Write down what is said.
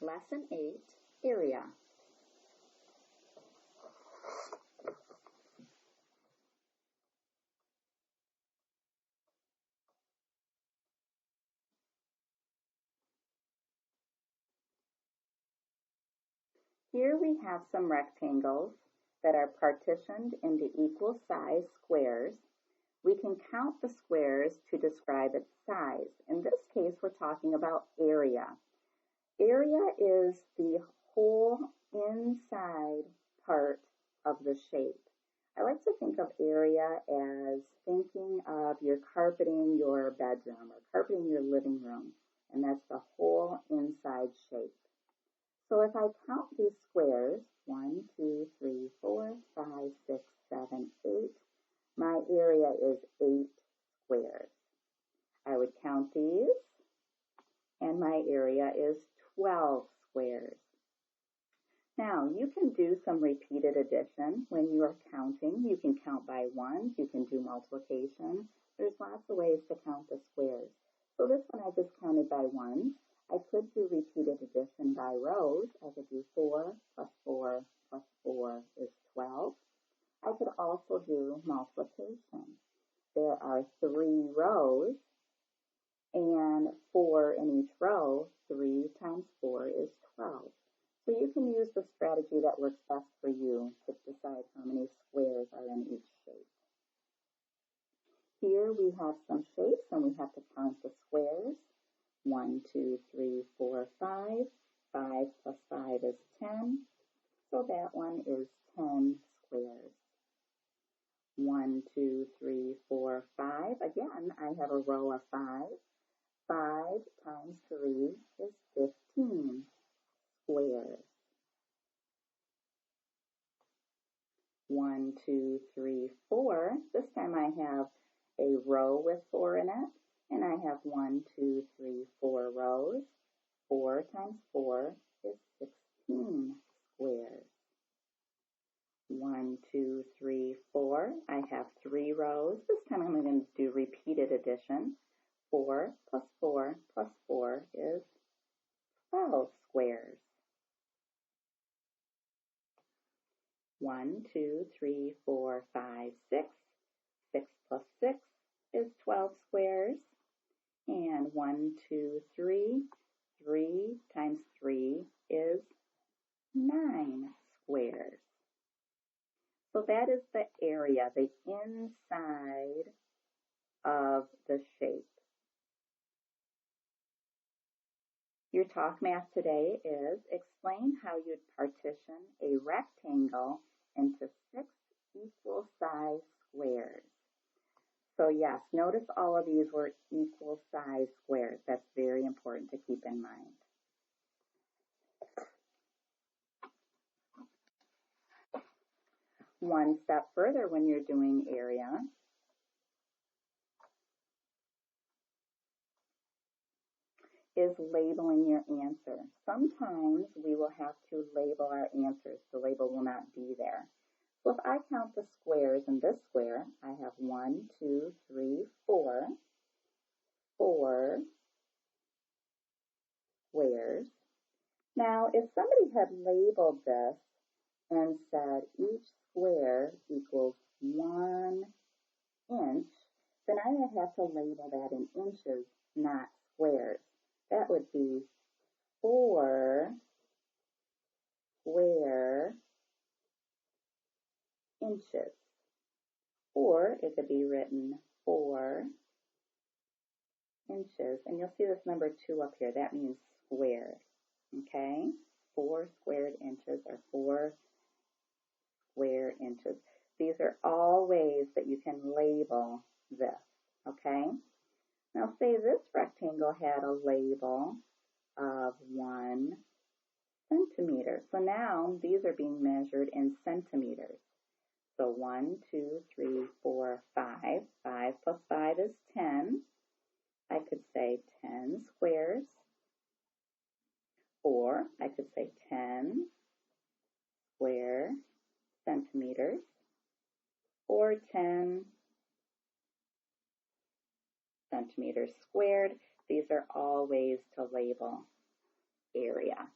Lesson 8, Area. Here we have some rectangles that are partitioned into equal size squares. We can count the squares to describe its size. In this case, we're talking about area. Area is the whole inside part of the shape. I like to think of area as thinking of you're carpeting your bedroom or carpeting your living room, and that's the whole inside shape. So if I count these squares, 1, 2, 3, 4, 5, 6, 7, 8, my area is 8 squares. I would count these, and my area is 12 squares. Now, you can do some repeated addition when you are counting. You can count by ones, you can do multiplication. There's lots of ways to count the squares. So this one I just counted by ones. I could do repeated addition by rows. I could do 4 plus 4 plus 4 is 12. I could also do multiplication. There are 3 rows and 4 in each row. 3 times 4 is 12. So you can use the strategy that works best for you to decide how many squares are in each shape. Here we have some shapes and we have to count the squares. 1, 2, 3, 4, 5. 5 plus 5 is 10. So that one is 10 squares. 1, 2, 3, 4, 5. Again, I have a row of 5. 5 times 3 is 15 squares. 1, 2, 3, 4. This time I have a row with 4 in it, and I have 1, 2, 3, 4 rows. 4 times 4 is 16 squares. 1, 2, 3, 4. I have 3 rows. This time I'm going to do repeated addition. 4 plus 4 plus 4 is 12 squares. 1, 2, 3, 4, 5, 6. 6 plus 6 is 12 squares. And 1, 2, 3. 3 times 3 is 9 squares. So that is the area, the inside of the shape. Your talk math today is explain how you'd partition a rectangle into 6 equal size squares. So yes, notice all of these were equal size squares. That's very important to keep in mind. One step further when you're doing area, is labeling your answer. Sometimes we will have to label our answers. The label will not be there. So if I count the squares in this square, I have 1, 2, 3, 4. 4 squares. Now, if somebody had labeled this and said each square equals 1 inch, then I would have to label that in inches, not squares. That would be 4 square inches. Or it could be written 4 inches. And you'll see this number 2 up here. That means squared. Okay? 4 squared inches or 4 square inches. These are all ways that you can label this. Okay? Now say this rectangle had a label of 1 centimeter. So now these are being measured in centimeters. So 1, 2, 3, 4, 5. 5 plus 5 is 10. I could say 10 squares. Or I could say 10 square centimeters. Or 10 centimeters squared. These are all ways to label area.